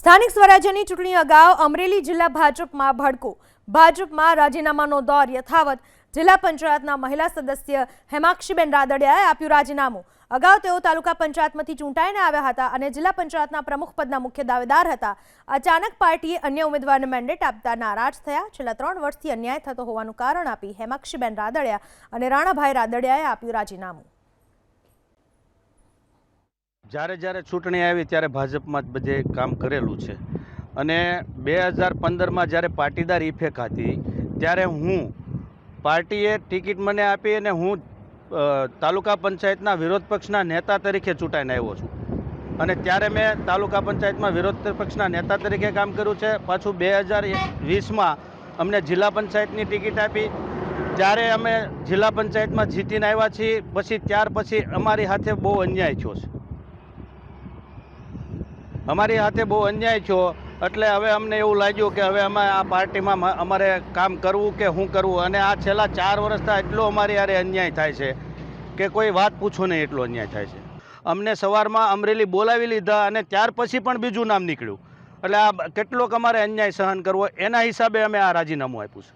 સ્થાનિક સ્વરાજ્યની ચૂંટણી અગાઉ અમરેલી જિલ્લા ભાજપમાં ભડકો. ભાજપમાં રાજીનામાનો દોર યથાવત. જિલ્લા પંચાયતના મહિલા સદસ્ય હેમાક્ષીબેન રાદડિયાએ આપ્યું રાજીનામું. અગાઉ તેઓ તાલુકા પંચાયતમાંથી ચૂંટાઈને આવ્યા હતા અને જિલ્લા પંચાયતના પ્રમુખ પદના મુખ્ય દાવેદાર હતા. અચાનક પાર્ટીએ અન્ય ઉમેદવારને મેન્ડેટ આપતા નારાજ થયા. છેલ્લા 3 વર્ષથી અન્યાય થતો હોવાનું કારણ આપી હેમાક્ષીબેન રાદડિયા અને રાણાભાઈ રાદડિયાએ આપ્યું રાજીનામું. જ્યારે ચૂંટણી આવી ત્યારે ભાજપમાં જ બધે કામ કરેલું છે અને 2015માં જ્યારે પાટીદાર ઇફેક હતી ત્યારે હું પાર્ટીએ ટિકિટ મને આપી અને હું તાલુકા પંચાયતના વિરોધ પક્ષના નેતા તરીકે ચૂંટાઈને આવ્યો છું અને ત્યારે મેં તાલુકા પંચાયતમાં વિરોધ પક્ષના નેતા તરીકે કામ કર્યું છે. પાછું 2020માં અમને જિલ્લા પંચાયતની ટિકિટ આપી ત્યારે અમે જિલ્લા પંચાયતમાં જીતીને આવ્યા છીએ. ત્યાર પછી અમારી સાથે બહુ અન્યાય થયો છે. અમારી સાથે બહુ અન્યાય થયો એટલે હવે અમને એવું લાગ્યું કે હવે અમે આ પાર્ટીમાં અમારે કામ કરવું કે શું કરવું. અને આ છેલ્લા 4 વર્ષથી એટલો અમારી યારે અન્યાય થાય છે કે કોઈ વાત પૂછો નહીં, એટલો અન્યાય થાય છે. અમને સવારમાં અમરેલી બોલાવી લીધા અને ત્યાર પછી પણ બીજું નામ નીકળ્યું. એટલે આ કેટલોક અમારે અન્યાય સહન કરવો, એના હિસાબે અમે આ રાજીનામું આપ્યું છે.